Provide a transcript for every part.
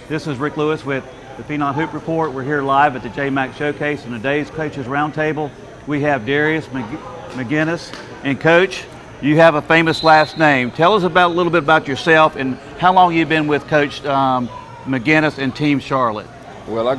This is Rick Lewis with the Phenom Hoop Report. We're here live at the J-Mac Showcase and today's Coaches Roundtable. We have Derius McInnis. And Coach, you have a famous last name. Tell us a little bit about yourself and how long you've been with Coach McInnis and Team Charlotte. Well,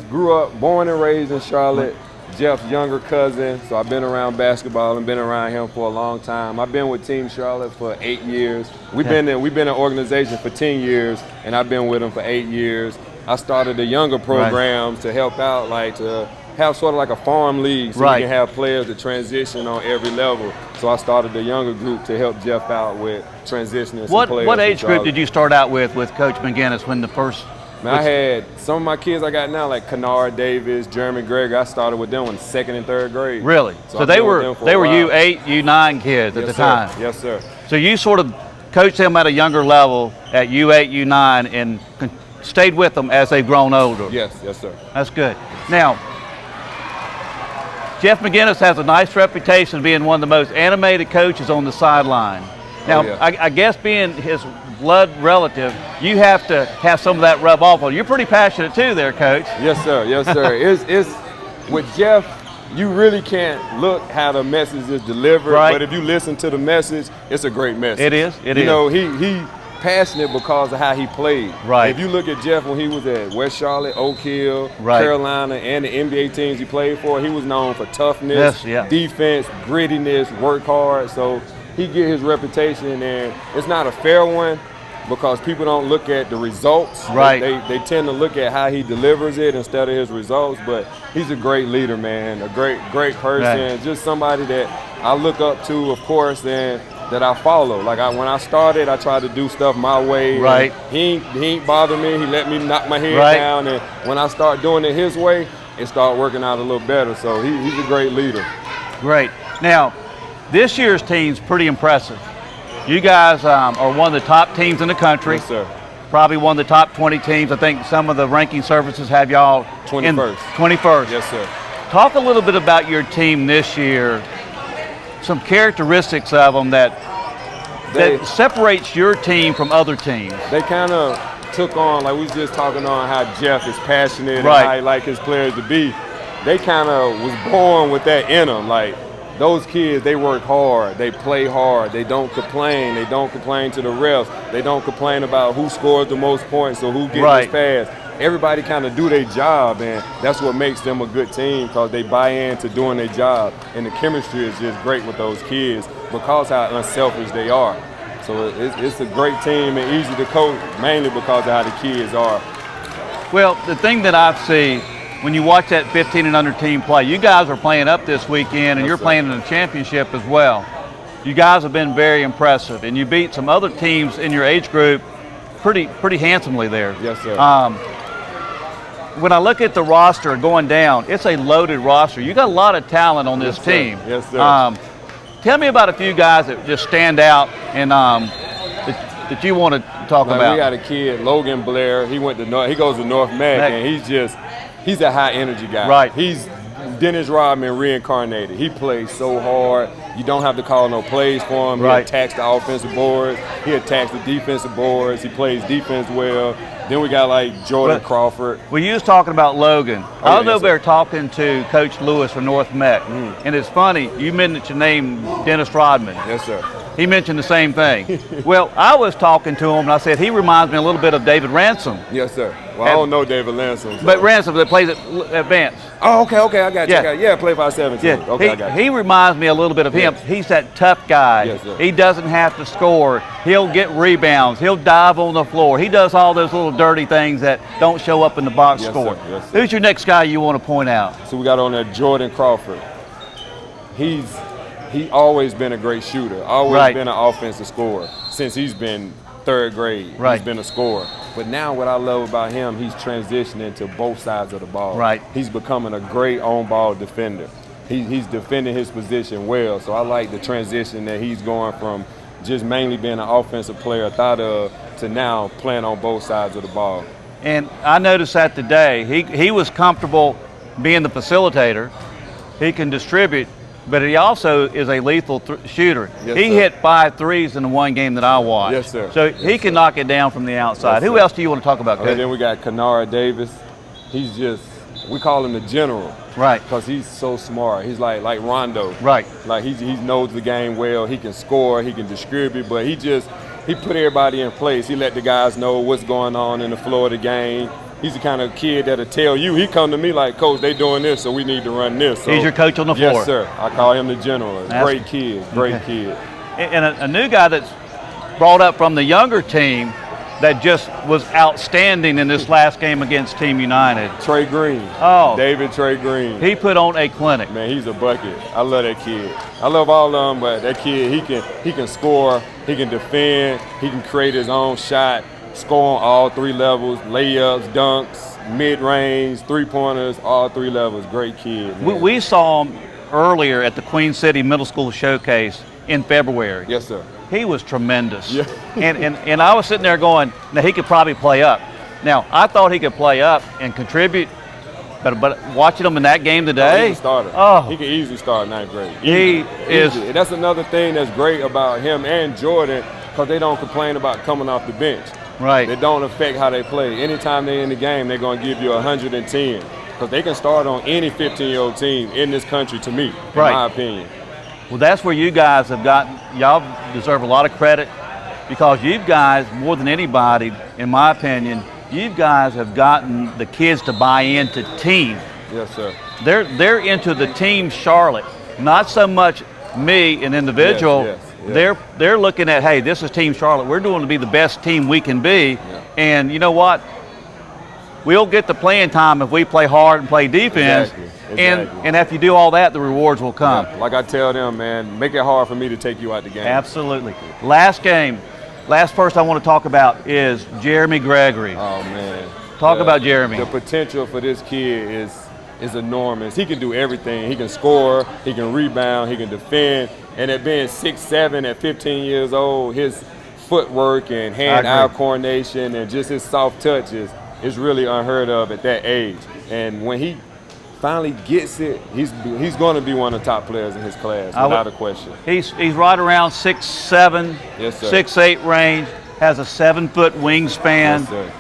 grew up, born and raised in Charlotte. Jeff's younger cousin, so I've been around basketball and been around him for a long time. I've been with Team Charlotte for 8 years. We've been an organization for 10 years, and I've been with them for 8 years. I started the younger programs to help out, like to have sort of like a farm league, so we can have players to transition on every level. So I started the younger group to help Jeff out with transitioning some players. What age group did you start out with Coach McInnis when the first? Man, I had some of my kids I got now, like Canara Davis, Gregory. I started with them in 2nd and 3rd grade. Really? So they were U8, U9 kids at the time. Yes, sir. So you sort of coached them at a younger level at U8, U9, and stayed with them as they've grown older. Yes, sir. That's good. Now, Jeff McInnis has a nice reputation of being one of the most animated coaches on the sideline. Now, I guess being his blood relative, you have to have some of that rub off on you. You're pretty passionate too there, Coach. Yes, sir. Yes, sir. It's with Jeff, you really can't look how the message is delivered, but if you listen to the message, it's a great message. It is. You know, he passionate because of how he played. Right. If you look at Jeff when he was at West Charlotte, Oak Hill, Carolina, and the NBA teams he played for, he was known for toughness, defense, grittiness, work hard. So he get his reputation, and it's not a fair one because people don't look at the results. They tend to look at how he delivers it instead of his results. But he's a great leader, man, a great person, just somebody that I look up to, of course, and that I follow. Like when I started, I tried to do stuff my way. He ain't bother me. He let me knock my head down, and when I start doing it his way, it started working out a little better. So he's a great leader. Great. Now, this year's team's pretty impressive. You guys are one of the top teams in the country. Yes, sir. Probably one of the top 20 teams. I think some of the ranking services have y'all 21st. 21st. Yes, sir. Talk a little bit about your team this year. Some characteristics of them that separates your team from other teams. They kind of took on, like we was just talking on how Jeff is passionate and how he like his players to be. They kind of was born with that in them. Like, those kids, they work hard, they play hard, they don't complain to the refs, they don't complain about who scores the most points or who gets this pass. Everybody kind of do their job, and that's what makes them a good team because they buy into doing their job. And the chemistry is just great with those kids because how unselfish they are. So it's a great team and easy to coach, mainly because of how the kids are. Well, the thing that I see when you watch that 15 and under team play, you guys are playing up this weekend, and you're playing in the championship as well. You guys have been very impressive, and you beat some other teams in your age group pretty handsomely there. Yes, sir. When I look at the roster going down, it's a loaded roster. You got a lot of talent on this team. Yes, sir. Tell me about a few guys that just stand out and that you want to talk about. We got a kid, Logan Blair. He goes to North Mac, and he's a high energy guy. He's Dennis Rodman reincarnated. He plays so hard. You don't have to call no plays for him. He attacks the offensive boards. He attacks the defensive boards. He plays defense well. Then we got like Jordan Crawford. Well, you was talking about Logan. I was over there talking to Coach Lewis from North Met, and it's funny, you mentioned your name, Dennis Rodman. Yes, sir. He mentioned the same thing. Well, I was talking to him, and I said, he reminds me a little bit of David Ransom. Yes, sir. Well, I don't know David Ransom. So. But Ransom that plays at Vance. Oh, okay, I got you. Yeah, play 5'17". Yeah. Okay, I got you. He reminds me a little bit of him. He's that tough guy. Yes, sir. He doesn't have to score. He'll get rebounds. He'll dive on the floor. He does all those little dirty things that don't show up in the box score. Yes, sir. Who's your next guy you want to point out? So we got on there Jordan Crawford. He's always been a great shooter, always been an offensive scorer. Since he's been 3rd grade, he's been a scorer. But now what I love about him, he's transitioning to both sides of the ball. He's becoming a great on-ball defender. He's defending his position well, so I like the transition that he's going from just mainly being an offensive player to now playing on both sides of the ball. And I noticed that today. He was comfortable being the facilitator. He can distribute. but he also is a lethal shooter. Yes, he sir. hit 5 threes in the one game that I watched. Yes, sir. So yes, he can knock it down from the outside. Yes, Who else do you want to talk about, Coach? Okay, then we got Canara Davis. He's just, we call him the general. Right. Because he's so smart. He's like Rondo. Right. Like he knows the game well. He can score. He can distribute. But he put everybody in place. He let the guys know what's going on in the floor of the game. He's the kind of kid that'll tell you. He come to me like, Coach, they doing this, so we need to run this. So, he's your coach on the floor. Yes, sir. I call him the general. Great kid. Great kid. And a new guy that's brought up from the younger team that just was outstanding in this last game against Team United. Trey Greens. Oh. Trey Greens. He put on a clinic. Man, he's a bucket. I love that kid. I love all of them, but that kid, he can score, he can defend, he can create his own shot, score on all 3 levels, layups, dunks, mid-range, three-pointers, all 3 levels. Great kid. We saw him earlier at the Queen City Middle School Showcase in February. Yes, sir. He was tremendous. Yeah. and I was sitting there going, now he could probably play up. Now, I thought he could play up and contribute, but watching him in that game today. He's a starter. Oh. He can easily start 9th grade. He is. And that's another thing that's great about him and Jordan, because they don't complain about coming off the bench. Right. It don't affect how they play. Anytime they're in the game, they're going to give you 110, because they can start on any 15-year-old team in this country, to me, in my opinion. Well, that's where you guys have gotten, y'all deserve a lot of credit, because you guys, more than anybody, in my opinion, you guys have gotten the kids to buy into team. Yes, sir. They're into the team Charlotte, not so much me, an individual. Yes. They're looking at, hey, this is Team Charlotte. We're doing to be the best team we can be. Yeah. And you know what? We'll get the playing time if we play hard and play defense. Exactly. And if you do all that, the rewards will come. Yeah. Like I tell them, man, make it hard for me to take you out the game. Absolutely. Last person I want to talk about is Jeremy Gregory. Oh, man. Talk about Jeremy. The potential for this kid is enormous. He can do everything. He can score, he can rebound, he can defend. And at being 6'7", at 15 years old, his footwork and hand-eye coordination and just his soft touch is really unheard of at that age. And when he finally gets it, he's going to be one of the top players in his class, without a question. He's right around 6'7", yes, sir. 6'8" range, has a 7-foot wingspan. Yes, sir.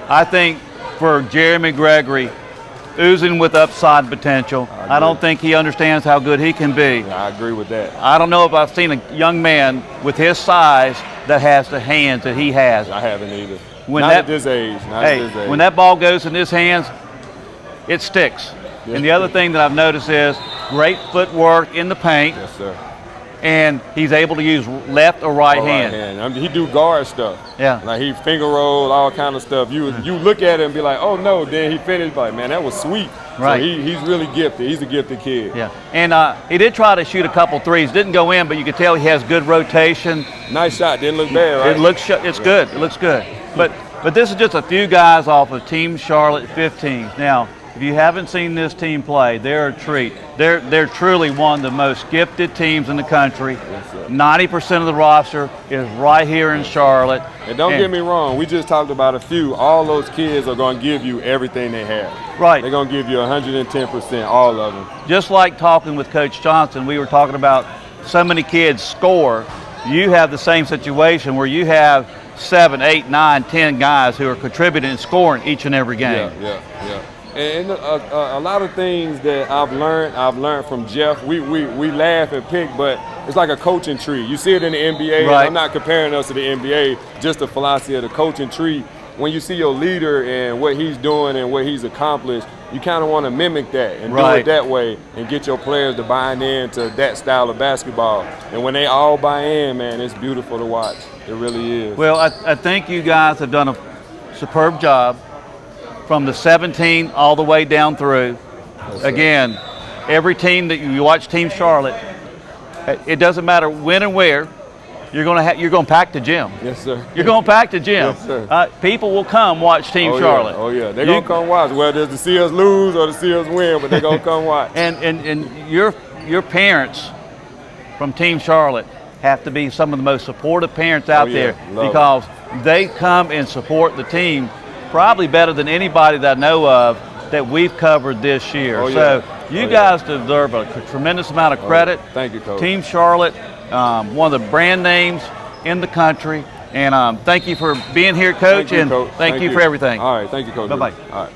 I think for Jeremy Gregory, oozing with upside potential. I don't think he understands how good he can be. Yeah, I agree with that. I don't know if I've seen a young man with his size that has the hands that he has. I haven't either. Not at this age. When that ball goes in his hands, it sticks. Yes, and the other thing that I've noticed is great footwork in the paint. Yes, sir. And he's able to use left or right hand. I mean, he do guard stuff. Yeah. Like he finger roll, all kind of stuff. You look at it and be like, oh no, then he finished like, man, that was sweet. Right. So he's really gifted. He's a gifted kid. Yeah. And he did try to shoot a couple threes. Didn't go in, but you could tell he has good rotation. Nice shot. Didn't look bad, right? It's good. It looks good. But this is just a few guys off of Team Charlotte 15. Now, if you haven't seen this team play, they're a treat. They're truly one of the most gifted teams in the country. Yes, sir. 90% of the roster is right here in Charlotte. And don't get me wrong, we just talked about a few. All those kids are going to give you everything they have. Right. They're going to give you 110%, all of them. Just like talking with Coach Johnson, we were talking about so many kids score. You have the same situation where you have 7, 8, 9, 10 guys who are contributing and scoring each and every game. Yeah. And a lot of things that I've learned from Jeff. We laugh and pick, but it's like a coaching tree. You see it in the NBA. Right. I'm not comparing us to the NBA, just the philosophy of the coaching tree. When you see your leader and what he's doing and what he's accomplished, you kind of want to mimic that and do it that way and get your players to buy into that style of basketball. And when they all buy in, man, it's beautiful to watch. It really is. Well, I think you guys have done a superb job from the 17 all the way down through. Again, every team that you watch Team Charlotte, it doesn't matter when and where, you're going to pack the gym. Yes, sir. You're going to pack the gym. Yes, sir. People will come watch Team Charlotte. Yeah. Oh yeah, they're going to come watch, whether it's to see us lose or to see us win, but they're going to come watch. And your parents from Team Charlotte have to be some of the most supportive parents out there, because they come and support the team probably better than anybody that I know of that we've covered this year. So You guys deserve a tremendous amount of credit. Thank you, Coach. Team Charlotte, one of the brand names in the country. And thank you for being here, Coach. Thank you, Coach. Thank you for everything. All right. Thank you, Coach. Bye-bye. All right.